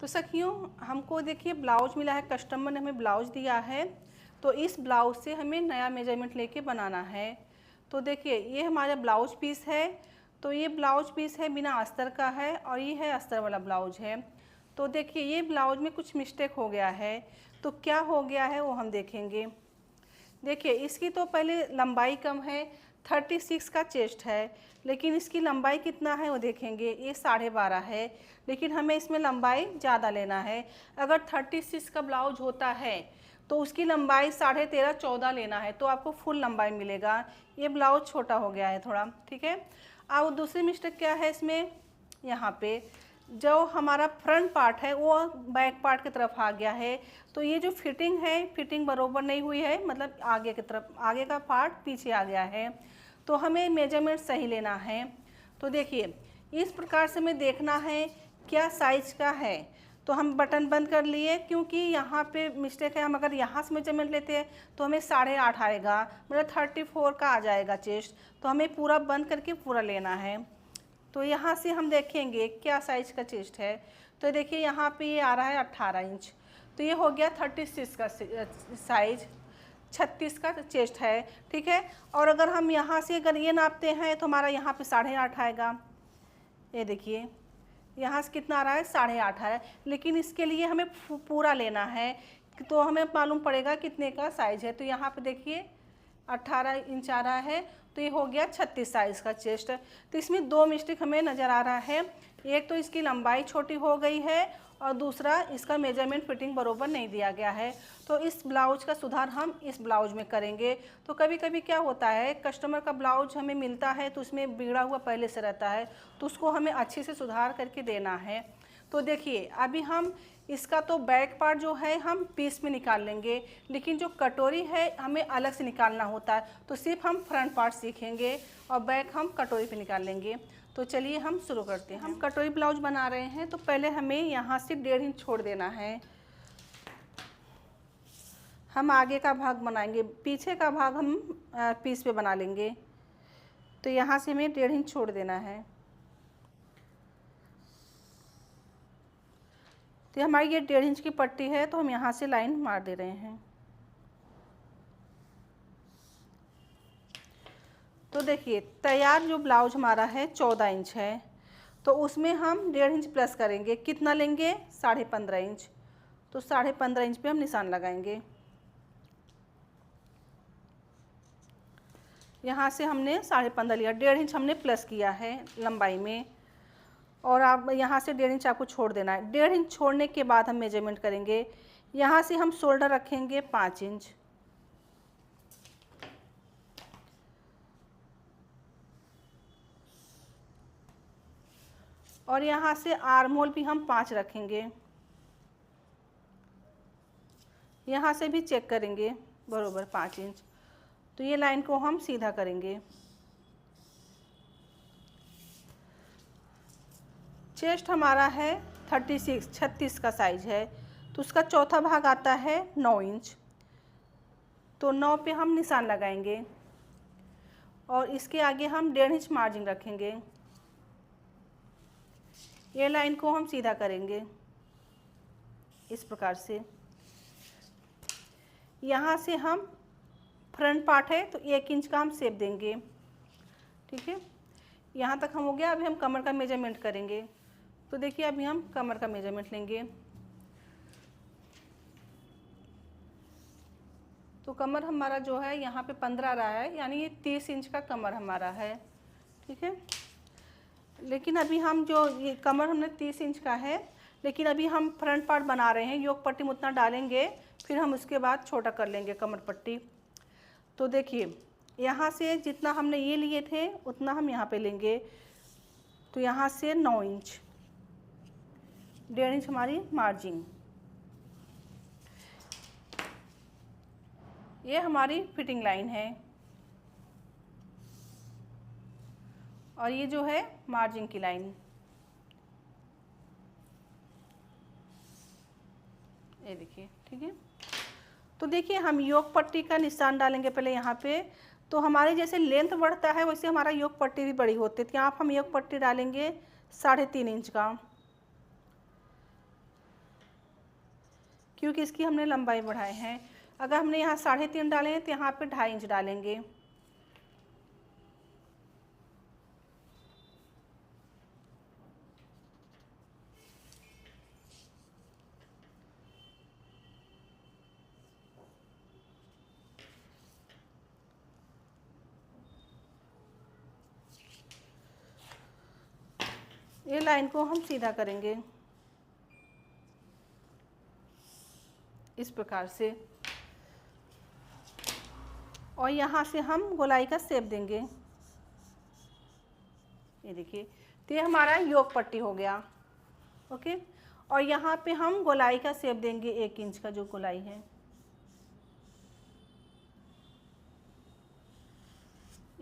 तो सखियों, हमको देखिए ब्लाउज मिला है, कस्टमर ने हमें ब्लाउज दिया है। तो इस ब्लाउज से हमें नया मेजरमेंट लेके बनाना है। तो देखिए ये हमारा ब्लाउज पीस है। तो ये ब्लाउज पीस है बिना अस्तर का है और ये है अस्तर वाला ब्लाउज है। तो देखिए ये ब्लाउज में कुछ मिस्टेक हो गया है। तो क्या हो गया है वो हम देखेंगे। देखिए इसकी तो पहले लंबाई कम है, 36 का चेस्ट है, लेकिन इसकी लंबाई कितना है वो देखेंगे। ये 12.5 है, लेकिन हमें इसमें लंबाई ज़्यादा लेना है। अगर 36 का ब्लाउज होता है तो उसकी लंबाई 13.5 14 लेना है, तो आपको फुल लंबाई मिलेगा। ये ब्लाउज छोटा हो गया है थोड़ा, ठीक है। अब दूसरी मिस्टेक क्या है इसमें, यहाँ पे जो हमारा फ्रंट पार्ट है वो बैक पार्ट की तरफ आ गया है। तो ये जो फिटिंग है, फिटिंग बरोबर नहीं हुई है, मतलब आगे की तरफ, आगे का पार्ट पीछे आ गया है। तो हमें मेजरमेंट सही लेना है। तो देखिए इस प्रकार से हमें देखना है क्या साइज का है। तो हम बटन बंद कर लिए, क्योंकि यहाँ पे मिस्टेक है। हम अगर यहाँ से मेजरमेंट लेते हैं तो हमें 8.5 आएगा, मतलब 34 का आ जाएगा चेस्ट। तो हमें पूरा बंद करके पूरा लेना है। तो यहाँ से हम देखेंगे क्या साइज़ का चेस्ट है। तो देखिए यहाँ पे ये आ रहा है 18 इंच। तो ये हो गया 36 का साइज, 36 का चेस्ट है, ठीक है। और अगर हम यहाँ से अगर ये नापते हैं तो हमारा यहाँ पे 8.5 आएगा। ये देखिए यहाँ से कितना आ रहा है, 8.5 है, लेकिन इसके लिए हमें पूरा लेना है। तो हमें मालूम पड़ेगा कितने का साइज़ है। तो यहाँ पे देखिए 18 इंच आ रहा है। तो ये हो गया 36 साइज़ का चेस्ट। तो इसमें दो मिस्टेक हमें नज़र आ रहा है। एक तो इसकी लंबाई छोटी हो गई है और दूसरा इसका मेजरमेंट फिटिंग बरोबर नहीं दिया गया है। तो इस ब्लाउज का सुधार हम इस ब्लाउज में करेंगे। तो कभी कभी क्या होता है, कस्टमर का ब्लाउज हमें मिलता है तो उसमें बिगड़ा हुआ पहले से रहता है, तो उसको हमें अच्छे से सुधार करके देना है। तो देखिए अभी हम इसका तो बैक पार्ट जो है हम पीस में निकाल लेंगे, लेकिन जो कटोरी है हमें अलग से निकालना होता है। तो सिर्फ हम फ्रंट पार्ट सीखेंगे और बैक हम कटोरी पे निकाल लेंगे। तो चलिए हम शुरू करते हैं। हम कटोरी ब्लाउज बना रहे हैं, तो पहले हमें यहाँ से 1.5 इंच छोड़ देना है। हम आगे का भाग बनाएंगे, पीछे का भाग हम पीस पे बना लेंगे। तो यहाँ से हमें 1.5 इंच छोड़ देना है। तो हमारी ये 1.5 इंच की पट्टी है, तो हम यहाँ से लाइन मार दे रहे हैं। तो देखिए तैयार जो ब्लाउज हमारा है 14 इंच है, तो उसमें हम 1.5 इंच प्लस करेंगे। कितना लेंगे, 15.5 इंच। तो 15.5 इंच पे हम निशान लगाएंगे। यहाँ से हमने 15.5 लिया, 1.5 इंच हमने प्लस किया है लंबाई में। और आप यहाँ से 1.5 इंच आपको छोड़ देना है। 1.5 इंच छोड़ने के बाद हम मेजरमेंट करेंगे। यहाँ से हम शोल्डर रखेंगे 5 इंच। और यहाँ से आर्म होल भी हम 5 रखेंगे। यहाँ से भी चेक करेंगे बरोबर 5 इंच। तो ये लाइन को हम सीधा करेंगे। चेस्ट हमारा है 36 का साइज है, तो उसका चौथा भाग आता है 9 इंच। तो 9 पे हम निशान लगाएंगे और इसके आगे हम 1.5 इंच मार्जिन रखेंगे। ये लाइन को हम सीधा करेंगे इस प्रकार से। यहाँ से हम फ्रंट पार्ट है तो 1 इंच का हम शेप देंगे, ठीक है। यहाँ तक हम हो गया। अभी हम कमर का मेजरमेंट करेंगे। तो देखिए अभी हम कमर का मेजरमेंट लेंगे। तो कमर हमारा जो है यहाँ पे 15 रहा है, यानी ये 30 इंच का कमर हमारा है, ठीक है। लेकिन अभी हम जो ये कमर हमने 30 इंच का है, लेकिन अभी हम फ्रंट पार्ट बना रहे हैं, योक पट्टी में उतना डालेंगे, फिर हम उसके बाद छोटा कर लेंगे कमर पट्टी। तो देखिए यहाँ से जितना हमने ये लिए थे उतना हम यहाँ पे लेंगे। तो यहाँ से 9 इंच, 1.5 इंच हमारी मार्जिन। ये हमारी फिटिंग लाइन है और ये जो है मार्जिन की लाइन। ये देखिए, ठीक है। तो देखिए हम योक पट्टी का निशान डालेंगे पहले यहाँ पे। तो हमारे जैसे लेंथ बढ़ता है वैसे हमारा योक पट्टी भी बड़ी होती है। तो यहाँ हम योक पट्टी डालेंगे 3.5 इंच का। क्योंकि इसकी हमने लंबाई बढ़ाए हैं। अगर हमने यहाँ 3.5 डाले हैं तो यहाँ पे 2.5 इंच डालेंगे। ये लाइन को हम सीधा करेंगे इस प्रकार से, और यहाँ से हम गोलाई का शेप देंगे। ये देखिए, तो ये हमारा योग पट्टी हो गया। ओके, और यहाँ पे हम गोलाई का शेप देंगे 1 इंच का, जो गोलाई है।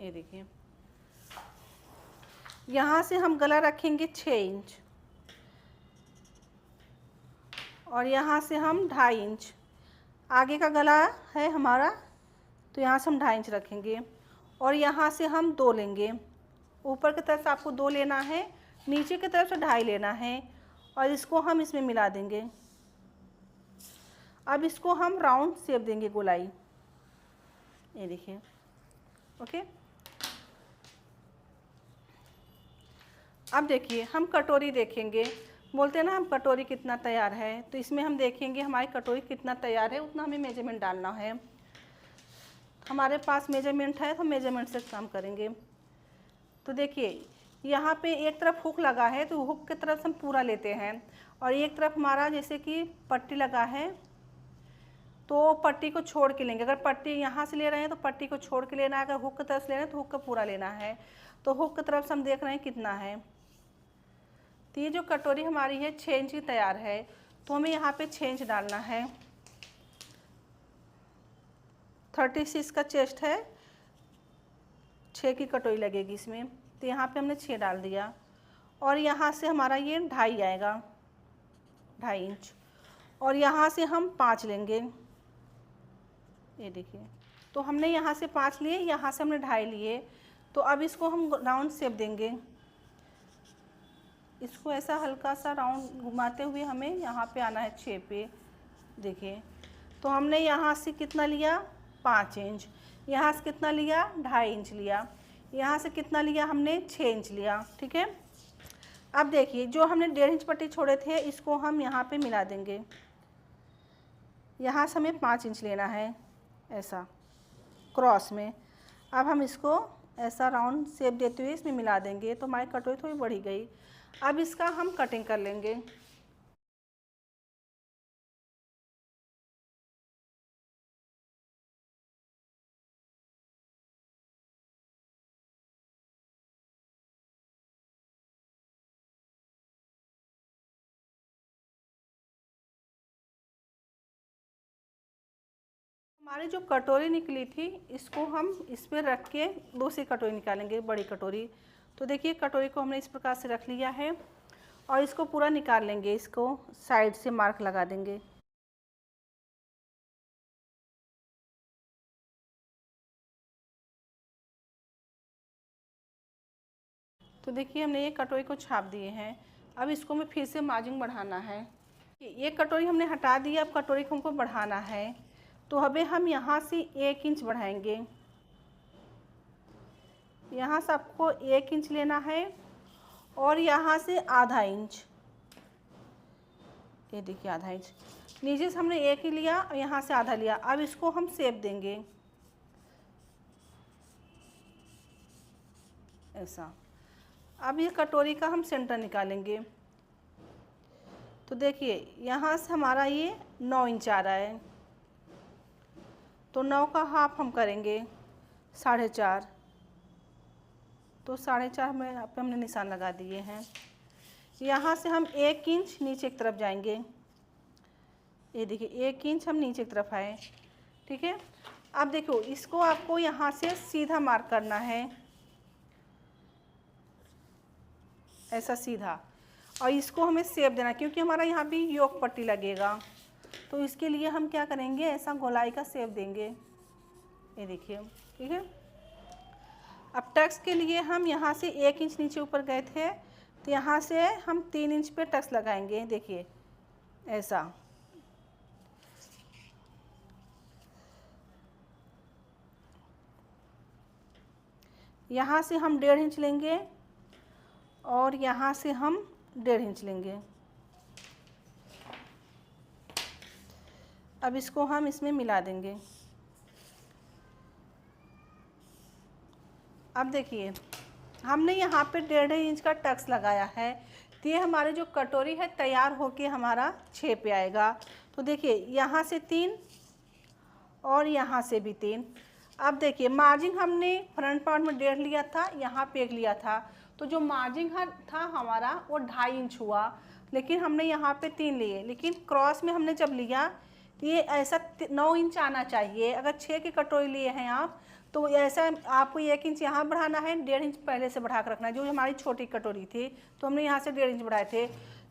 ये देखिए, यहाँ से हम गला रखेंगे 6 इंच और यहाँ से हम 2.5 इंच। आगे का गला है हमारा, तो यहाँ से हम 2.5 इंच रखेंगे और यहाँ से हम 2 लेंगे। ऊपर की तरफ से आपको 2 लेना है, नीचे की तरफ से 2.5 लेना है और इसको हम इसमें मिला देंगे। अब इसको हम राउंड शेप देंगे गोलाई। ये देखिए, ओके। अब देखिए, हम कटोरी देखेंगे। बोलते हैं ना हम कटोरी कितना तैयार है, तो इसमें हम देखेंगे हमारी कटोरी कितना तैयार है, उतना हमें मेजरमेंट डालना है। हमारे पास मेजरमेंट है तो मेजरमेंट से काम करेंगे। तो देखिए, यहाँ पे एक तरफ हुक लगा है, तो हुक की तरफ से हम पूरा लेते हैं और एक तरफ हमारा जैसे कि पट्टी लगा है, तो पट्टी को छोड़ के लेंगे। अगर पट्टी यहाँ से ले रहे हैं तो पट्टी को छोड़ के लेना है, अगर हुक की तरफ से ले रहे हैं तो हुक का पूरा लेना है। तो हुक की तरफ से हम देख रहे हैं कितना है। तो ये जो कटोरी हमारी है 6 इंच की तैयार है, तो हमें यहाँ पे 6 इंच डालना है। 36 का चेस्ट है, 6 की कटोरी लगेगी इसमें, तो यहाँ पे हमने 6 डाल दिया और यहाँ से हमारा ये 2.5 आएगा, 2.5 इंच, और यहाँ से हम 5 लेंगे। ये देखिए, तो हमने यहाँ से 5 लिए, यहाँ से हमने 2.5 लिए। तो अब इसको हम राउंड शेप देंगे। इसको ऐसा हल्का सा राउंड घुमाते हुए हमें यहाँ पे आना है 6 पे। देखिए, तो हमने यहाँ से कितना लिया, 5 इंच, यहाँ से कितना लिया, 2.5 इंच लिया, यहाँ से कितना लिया हमने, 6 इंच लिया। ठीक है, अब देखिए, जो हमने 1.5 इंच पट्टी छोड़े थे इसको हम यहाँ पे मिला देंगे। यहाँ से हमें 5 इंच लेना है, ऐसा क्रॉस में। अब हम इसको ऐसा राउंड शेप देते हुए इसमें मिला देंगे, तो हमारी कटोरी थोड़ी बढ़ी गई। अब इसका हम कटिंग कर लेंगे। हमारी जो कटोरी निकली थी इसको हम इस पर रख के दूसरी कटोरी निकालेंगे, बड़ी कटोरी। तो देखिए, कटोरी को हमने इस प्रकार से रख लिया है और इसको पूरा निकाल लेंगे। इसको साइड से मार्क लगा देंगे। तो देखिए, हमने ये कटोरी को छाप दिए हैं। अब इसको हमें फिर से मार्जिन बढ़ाना है। ये कटोरी हमने हटा दी, अब कटोरी को हमको बढ़ाना है। तो अभी हम यहाँ से 1 इंच बढ़ाएंगे। यहाँ से आपको 1 इंच लेना है और यहाँ से आधा इंच। ये देखिए, आधा इंच। नीचे से हमने 1 ही लिया और यहाँ से आधा लिया। अब इसको हम शेप देंगे ऐसा। अब ये कटोरी का हम सेंटर निकालेंगे। तो देखिए, यहाँ से हमारा ये 9 इंच आ रहा है, तो 9 का हाफ हम करेंगे 4.5। तो 4.5 में यहाँ पे हमने निशान लगा दिए हैं। यहाँ से हम 1 इंच नीचे की तरफ जाएंगे। ये देखिए, 1 इंच हम नीचे की तरफ आए। ठीक है, अब देखो, इसको आपको यहाँ से सीधा मार्क करना है, ऐसा सीधा, और इसको हमें शेप देना, क्योंकि हमारा यहाँ भी योक पट्टी लगेगा। तो इसके लिए हम क्या करेंगे, ऐसा गोलाई का शेप देंगे। ये देखिए, ठीक है। अब टक्स के लिए हम यहाँ से 1 इंच नीचे ऊपर गए थे, तो यहाँ से हम 3 इंच पे टक्स लगाएंगे। देखिए, ऐसा यहाँ से हम 1.5 इंच लेंगे और यहाँ से हम 1.5 इंच लेंगे। अब इसको हम इसमें मिला देंगे। अब देखिए हमने यहाँ पे 1.5 इंच का टक्स लगाया है, तो ये हमारे जो कटोरी है तैयार होके हमारा 6 पे आएगा। तो देखिए यहाँ से 3 और यहाँ से भी 3। अब देखिए मार्जिन हमने फ्रंट पार्ट में 1.5 लिया था, यहाँ पे 1 लिया था, तो जो मार्जिन था हमारा वो 2.5 इंच हुआ, लेकिन हमने यहाँ पे 3 लिए। लेकिन क्रॉस में हमने जब लिया तो ये ऐसा 9 इंच आना चाहिए। अगर 6 की कटोरी लिए हैं आप तो ऐसा आपको 1 इंच यहाँ बढ़ाना है, 1.5 इंच पहले से बढ़ा कर रखना है। जो हमारी छोटी कटोरी थी तो हमने यहाँ से 1.5 इंच बढ़ाए थे।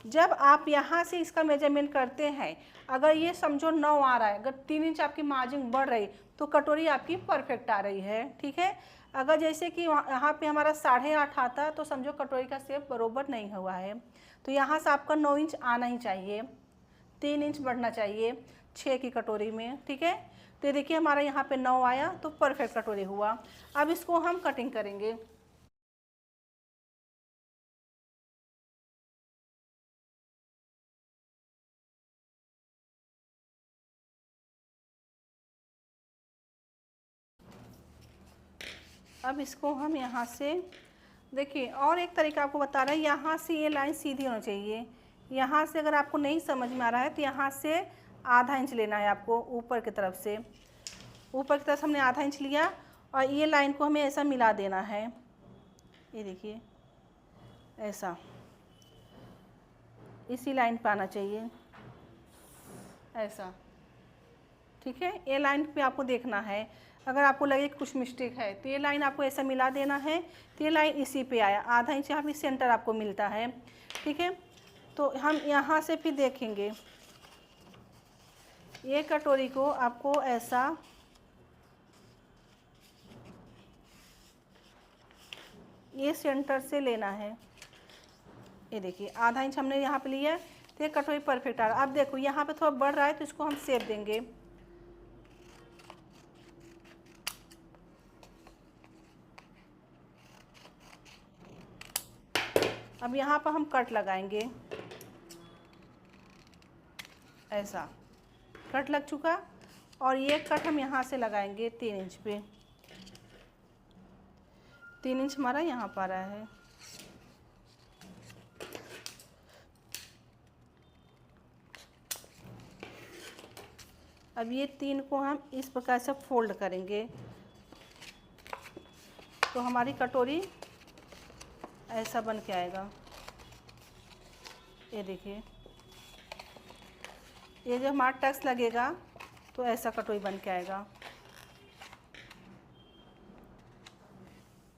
जब आप यहाँ से इसका मेजरमेंट करते हैं, अगर ये समझो 9 आ रहा है, अगर 3 इंच आपकी मार्जिन बढ़ रही तो कटोरी आपकी परफेक्ट आ रही है, ठीक है। अगर जैसे कि यहाँ पे हमारा 8.5 आता है तो समझो कटोरी का शेप बरोबर नहीं हुआ है। तो यहाँ से आपका 9 इंच आना ही चाहिए, 3 इंच बढ़ना चाहिए 6 की कटोरी में, ठीक है। तो ये देखिए हमारा यहाँ पे 9 आया तो परफेक्ट कटोरी हुआ। अब इसको हम कटिंग करेंगे। अब इसको हम यहाँ से देखिए, और एक तरीका आपको बता रहे हैं, यहाँ से ये लाइन सीधी होनी चाहिए। यहाँ से अगर आपको नहीं समझ में आ रहा है तो यहाँ से आधा इंच लेना है आपको ऊपर की तरफ से। ऊपर की तरफ हमने आधा इंच लिया और ये लाइन को हमें ऐसा मिला देना है। ये देखिए ऐसा इसी लाइन पे आना चाहिए, ऐसा, ठीक है। ये लाइन पे आपको देखना है। अगर आपको लगे कि कुछ मिस्टेक है तो ये लाइन आपको ऐसा मिला देना है। तो ये लाइन इसी पे आया, आधा इंच यहाँ पे सेंटर आपको मिलता है, ठीक है। तो हम यहाँ से फिर देखेंगे, ये कटोरी को आपको ऐसा ये सेंटर से लेना है। ये देखिए आधा इंच हमने यहाँ पे लिया है तो ये कटोरी परफेक्ट आ रहा है। अब देखो यहाँ पे थोड़ा बढ़ रहा है तो इसको हम शेप देंगे। अब यहाँ पर हम कट लगाएंगे, ऐसा कट लग चुका। और ये कट हम यहाँ से लगाएंगे 3 इंच पे। 3 इंच हमारा यहाँ पर आ रहा है। अब ये 3 को हम इस प्रकार से फोल्ड करेंगे तो हमारी कटोरी ऐसा बन के आएगा। ये देखिए, ये जो हमारा टक्स लगेगा तो ऐसा कटोरी बन के आएगा।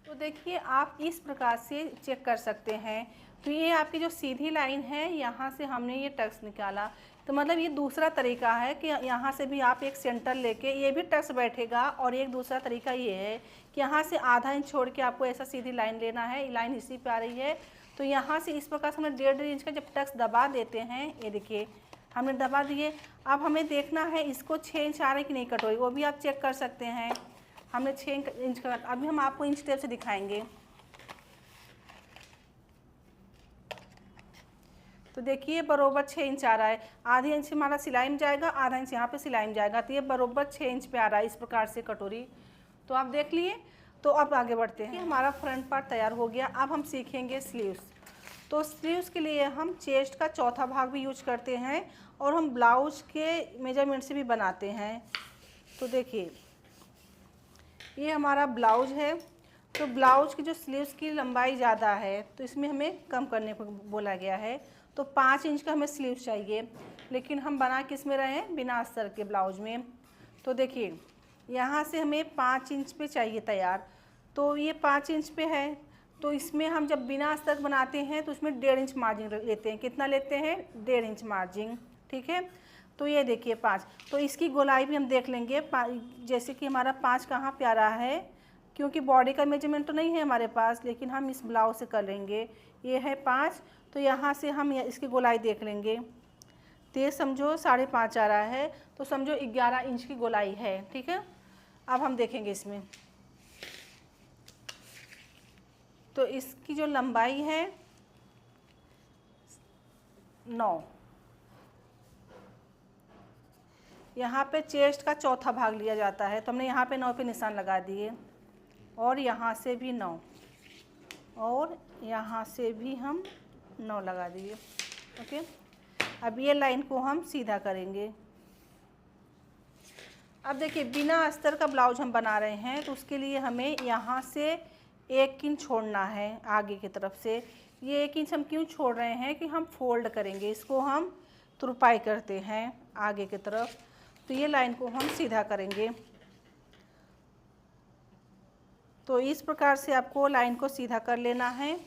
तो देखिए आप इस प्रकार से चेक कर सकते हैं। तो ये आपकी जो सीधी लाइन है, यहाँ से हमने ये टक्स निकाला, तो मतलब ये दूसरा तरीका है कि यहाँ से भी आप एक सेंटर लेके ये भी टक्स बैठेगा। और एक दूसरा तरीका ये है कि यहाँ से आधा इंच छोड़ के आपको ऐसा सीधी लाइन लेना है। लाइन इसी पे आ रही है तो यहाँ से इस प्रकार से हमें 1.5 इंच का जब टक्स दबा देते हैं, ये देखिए हमने दबा दिए। अब हमें देखना है इसको 6 इंच आ रहा है कि नहीं कटोरी, वो भी आप चेक कर सकते हैं। हमने 6 इंच का, अभी हम आपको इंच टेप से दिखाएंगे। तो देखिए बरोबर 6 इंच आ रहा है। आधे इंच हमारा सिलाई में जाएगा, आधा इंच यहाँ पे सिलाई में जाएगा, तो ये बरोबर 6 इंच पे आ रहा है इस प्रकार से कटोरी। तो आप देख लिए। तो अब आगे बढ़ते हैं। हमारा फ्रंट पार्ट तैयार हो गया। अब हम सीखेंगे स्लीव्स। तो स्लीव्स के लिए हम चेस्ट का चौथा भाग भी यूज करते हैं और हम ब्लाउज के मेजरमेंट से भी बनाते हैं। तो देखिए ये हमारा ब्लाउज है। तो ब्लाउज की जो स्लीव्स की लंबाई ज़्यादा है तो इसमें हमें कम करने को बोला गया है। तो 5 इंच का हमें स्लीव्स चाहिए, लेकिन हम बना किस में रहे हैं, बिना अस्तर के ब्लाउज में। तो देखिए यहाँ से हमें 5 इंच पे चाहिए तैयार। तो ये 5 इंच पे है, तो इसमें हम जब बिना अस्तर बनाते हैं तो उसमें 1.5 इंच मार्जिन लेते हैं। कितना लेते हैं, 1.5 इंच मार्जिन, ठीक है। तो ये देखिए 5, तो इसकी गोलाई भी हम देख लेंगे। जैसे कि हमारा 5 कहाँ पे आ रहा है, क्योंकि बॉडी का मेजरमेंट तो नहीं है हमारे पास, लेकिन हम इस ब्लाउज से कर लेंगे। ये है 5, तो यहाँ से हम इसकी गोलाई देख लेंगे। तो ये समझो 5.5 आ रहा है, तो समझो 11 इंच की गोलाई है, ठीक है। अब हम देखेंगे इसमें तो इसकी जो लंबाई है 9, यहाँ पे चेस्ट का चौथा भाग लिया जाता है, तो हमने यहाँ पे 9 पे निशान लगा दिए, और यहाँ से भी 9, और यहाँ से भी हम 9 लगा दिए। ओके, अब ये लाइन को हम सीधा करेंगे। अब देखिए बिना अस्तर का ब्लाउज हम बना रहे हैं, तो उसके लिए हमें यहाँ से 1 इंच छोड़ना है आगे की तरफ से। ये 1 इंच हम क्यों छोड़ रहे हैं कि हम फोल्ड करेंगे, इसको हम तुरपाई करते हैं आगे की तरफ। तो ये लाइन को हम सीधा करेंगे। तो इस प्रकार से आपको लाइन को सीधा कर लेना है।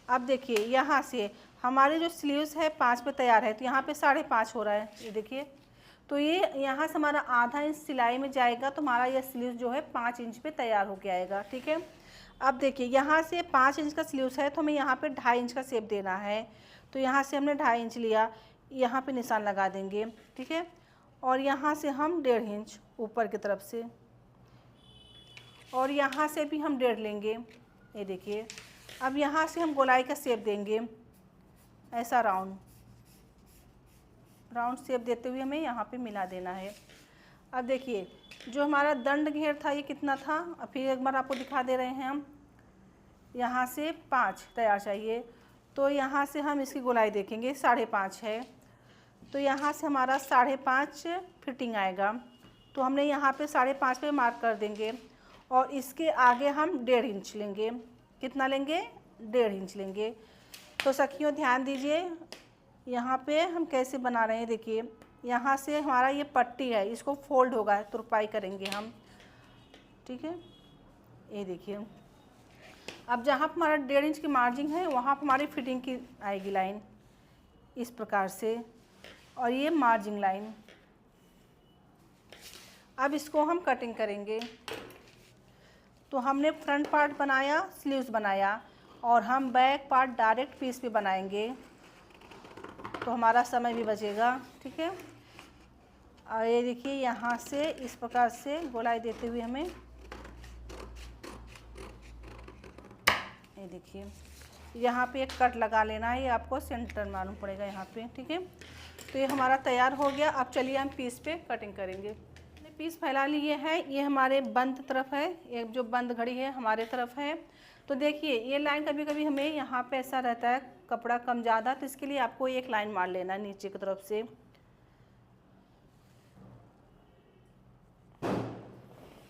अब देखिए यहाँ से हमारे जो स्लीव्स है 5 पे तैयार है, तो यहाँ पे 5.5 हो रहा है, ये देखिए। तो ये यहाँ से हमारा आधा इंच सिलाई में जाएगा, तो हमारा यह स्लीव्स जो है 5 इंच पे तैयार होके आएगा। ठीक है, अब देखिए यहाँ से 5 इंच का स्लीव्स है, तो हमें यहाँ पे 2.5 इंच का शेप देना है। तो यहाँ से हमने 2.5 इंच लिया, यहाँ पे निशान लगा देंगे। ठीक है, और यहाँ से हम 1.5 इंच ऊपर की तरफ से, और यहाँ से भी हम 1.5 लेंगे, ये देखिए। अब यहाँ से हम गोलाई का शेप देंगे, ऐसा राउंड शेप देते हुए हमें यहाँ पे मिला देना है। अब देखिए जो हमारा दंड घेर था ये कितना था, अब फिर एक बार आपको दिखा दे रहे हैं हम। यहाँ से 5 तैयार चाहिए, तो यहाँ से हम इसकी गोलाई देखेंगे, 5.5 है, तो यहाँ से हमारा 5.5 फिटिंग आएगा। तो हमने यहाँ पे 5.5 पे मार्क कर देंगे, और इसके आगे हम 1.5 इंच लेंगे। कितना लेंगे? 1.5 इंच लेंगे। तो सखियों ध्यान दीजिए, यहाँ पे हम कैसे बना रहे हैं। देखिए यहाँ से हमारा ये पट्टी है, इसको फोल्ड होगा, तुरपाई करेंगे हम। ठीक है, ये देखिए। अब जहाँ पर हमारा 1.5 इंच की मार्जिन है, वहाँ पर हमारी फिटिंग की आएगी लाइन इस प्रकार से, और ये मार्जिन लाइन। अब इसको हम कटिंग करेंगे। तो हमने फ्रंट पार्ट बनाया, स्लीव्स बनाया, और हम बैक पार्ट डायरेक्ट पीस पे बनाएंगे, तो हमारा समय भी बचेगा। ठीक है, और ये देखिए यहाँ से इस प्रकार से गोलाई देते हुए हमें, ये देखिए यहाँ पे एक कट लगा लेना है, ये आपको सेंटर मालूम पड़ेगा यहाँ पे। ठीक है, तो ये हमारा तैयार हो गया। अब चलिए हम पीस पे कटिंग करेंगे। पीस फैला लिए हैं, ये हमारे बंद तरफ है, एक जो बंद घड़ी है हमारे तरफ है। तो देखिए ये लाइन कभी कभी हमें यहाँ पे ऐसा रहता है कपड़ा कम ज़्यादा, तो इसके लिए आपको एक लाइन मार लेना है नीचे की तरफ से,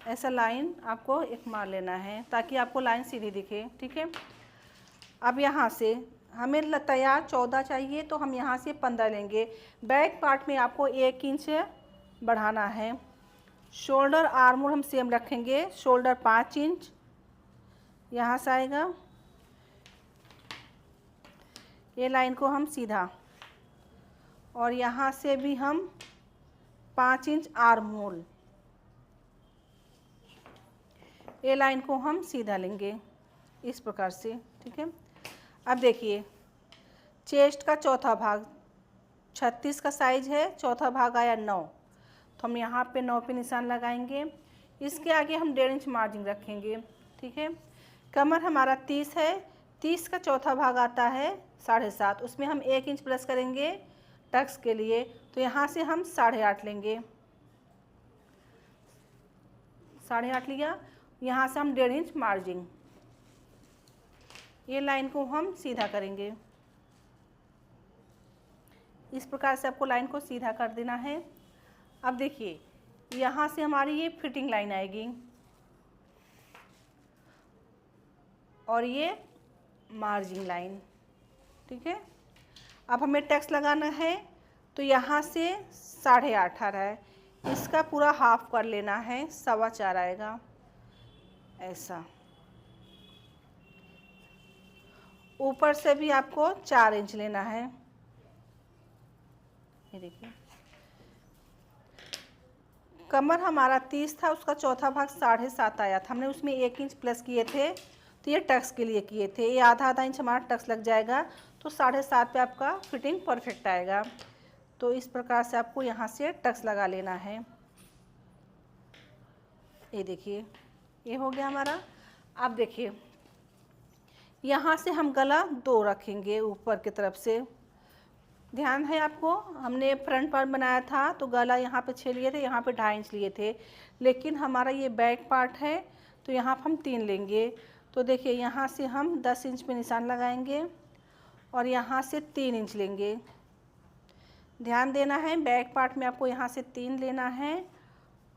ऐसा लाइन आपको एक मार लेना है ताकि आपको लाइन सीधी दिखे। ठीक है, अब यहाँ से हमें तैयार 14 चाहिए, तो हम यहाँ से 15 लेंगे। बैक पार्ट में आपको 1 इंच बढ़ाना है। शोल्डर आर्मोल हम सेम रखेंगे, शोल्डर 5 इंच यहाँ से आएगा, ये लाइन को हम सीधा, और यहाँ से भी हम 5 इंच आर्मोल, ये लाइन को हम सीधा लेंगे इस प्रकार से। ठीक है, अब देखिए चेस्ट का चौथा भाग 36 का साइज है, चौथा भाग आया 9, तो हम यहाँ पे 9 पे निशान लगाएंगे। इसके आगे हम 1.5 इंच मार्जिन रखेंगे। ठीक है, कमर हमारा 30 है, 30 का चौथा भाग आता है 7.5, उसमें हम 1 इंच प्लस करेंगे टक्स के लिए, तो यहाँ से हम 8.5 लेंगे, 8.5 लिया, यहाँ से हम 1.5 इंच मार्जिन, ये लाइन को हम सीधा करेंगे। इस प्रकार से आपको लाइन को सीधा कर देना है। अब देखिए यहाँ से हमारी ये फिटिंग लाइन आएगी, और ये मार्जिन लाइन। ठीक है, अब हमें टक्स लगाना है, तो यहाँ से 8.5 आ रहा है, इसका पूरा हाफ कर लेना है, 4.25 आएगा ऐसा। ऊपर से भी आपको 4 इंच लेना है, ये देखिए। कमर हमारा 30 था, उसका चौथा भाग 7.5 आया था, हमने उसमें 1 इंच प्लस किए थे, तो ये टक्स के लिए किए थे, ये आधा इंच हमारा टक्स लग जाएगा, तो 7.5 पे आपका फिटिंग परफेक्ट आएगा। तो इस प्रकार से आपको यहाँ से टक्स लगा लेना है, ये देखिए ये हो गया हमारा। अब देखिए यहाँ से हम गला 2 रखेंगे ऊपर की तरफ से। ध्यान है आपको, हमने फ्रंट पार्ट बनाया था तो गला यहाँ पे 6 लिए थे, यहाँ पे 2.5 इंच लिए थे, लेकिन हमारा ये बैक पार्ट है तो यहाँ पर हम 3 लेंगे। तो देखिए यहाँ से हम 10 इंच पे निशान लगाएंगे और यहाँ से 3 इंच लेंगे। ध्यान देना है, बैक पार्ट में आपको यहाँ से 3 लेना है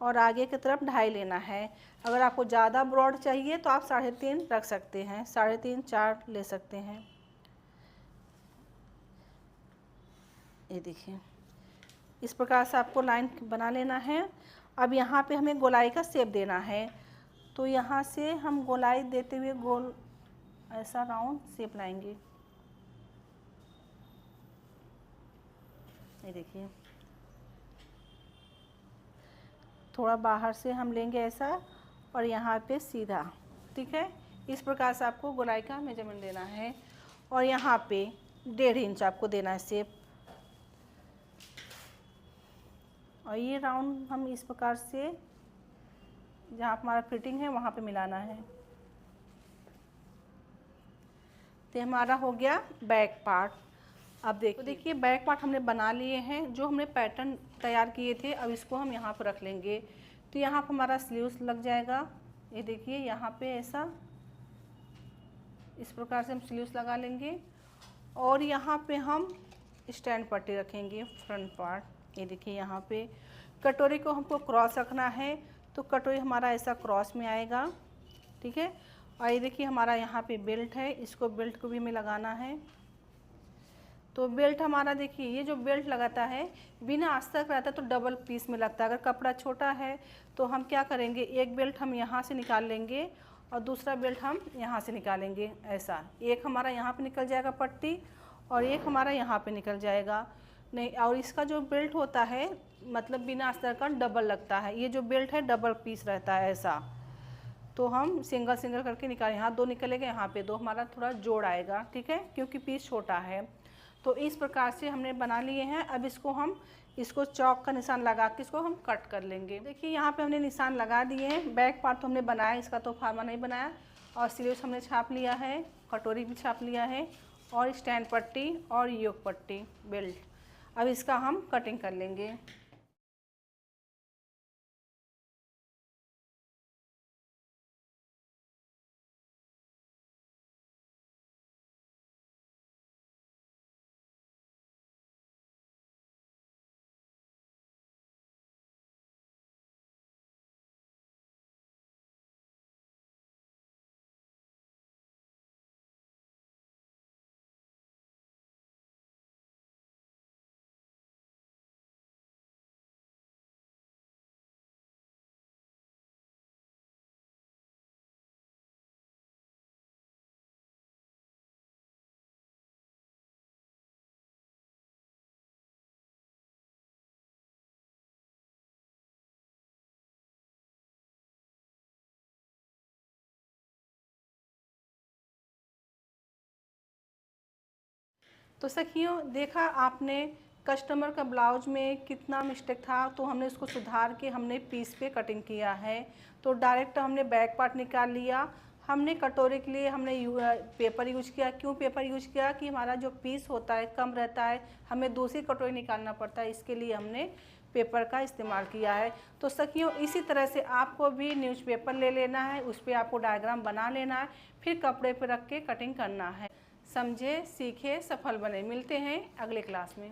और आगे की तरफ 2.5 लेना है। अगर आपको ज़्यादा ब्रॉड चाहिए तो आप 3.5 रख सकते हैं, 3.5 4 ले सकते हैं। ये देखिए इस प्रकार से आपको लाइन बना लेना है। अब यहाँ पे हमें गोलाई का शेप देना है, तो यहाँ से हम गोलाई देते हुए गोल ऐसा राउंड शेप लाएंगे। ये देखिए थोड़ा बाहर से हम लेंगे ऐसा और यहाँ पे सीधा, ठीक है। इस प्रकार से आपको गोलाई का मेजरमेंट देना है और यहाँ पे 1.5 इंच आपको देना है शेप। और ये राउंड हम इस प्रकार से जहाँ हमारा फिटिंग है वहाँ पे मिलाना है। तो हमारा हो गया बैक पार्ट। अब देखिए बैक पार्ट हमने बना लिए हैं, जो हमने पैटर्न तैयार किए थे अब इसको हम यहाँ पर रख लेंगे। तो यहाँ पर हमारा स्लीव्स लग जाएगा। ये देखिए यहाँ पे ऐसा इस प्रकार से हम स्लीव्स लगा लेंगे और यहाँ पे हम स्टैंड पट्टी रखेंगे फ्रंट पार्ट। ये देखिए यहाँ पे कटोरी को हमको क्रॉस रखना है तो कटोरी हमारा ऐसा क्रॉस में आएगा, ठीक है। और ये देखिए हमारा यहाँ पे बेल्ट है, इसको बेल्ट को भी हमें लगाना है। तो बेल्ट हमारा देखिए ये जो बेल्ट लगाता है बिना अस्तर रहता है तो डबल पीस में लगता है। अगर कपड़ा छोटा है तो हम क्या करेंगे, एक बेल्ट हम यहाँ से निकाल लेंगे और दूसरा बेल्ट हम यहाँ से निकालेंगे। ऐसा एक हमारा यहाँ पे निकल जाएगा पट्टी और एक हमारा यहाँ पे निकल जाएगा नहीं। और इसका जो बेल्ट होता है मतलब बिना अस्तर का डबल लगता है, ये जो बेल्ट है डबल पीस रहता है ऐसा। तो हम सिंगल सिंगल करके निकालें, यहाँ 2 निकलेगा, यहाँ पे 2, हमारा थोड़ा जोड़ आएगा, ठीक है, क्योंकि पीस छोटा है। तो इस प्रकार से हमने बना लिए हैं। अब इसको चौक का निशान लगा के इसको हम कट कर लेंगे। देखिए यहाँ पे हमने निशान लगा दिए हैं। बैक पार्ट तो हमने बनाया, इसका तो फार्मा नहीं बनाया। और स्लीव्स हमने छाप लिया है, कटोरी भी छाप लिया है और स्टैंड पट्टी और योक पट्टी बेल्ट। अब इसका हम कटिंग कर लेंगे। तो सखियों देखा आपने कस्टमर का ब्लाउज में कितना मिस्टेक था, तो हमने इसको सुधार के हमने पीस पे कटिंग किया है। तो डायरेक्ट हमने बैक पार्ट निकाल लिया। हमने कटोरे के लिए हमने पेपर यूज किया। क्यों पेपर यूज किया कि हमारा जो पीस होता है कम रहता है, हमें दूसरी कटोरी निकालना पड़ता है, इसके लिए हमने पेपर का इस्तेमाल किया है। तो सखियों इसी तरह से आपको भी न्यूज़पेपर ले लेना है, उस पर आपको डायग्राम बना लेना है, फिर कपड़े पर रख के कटिंग करना है। समझे, सीखे, सफल बने। मिलते हैं अगले क्लास में।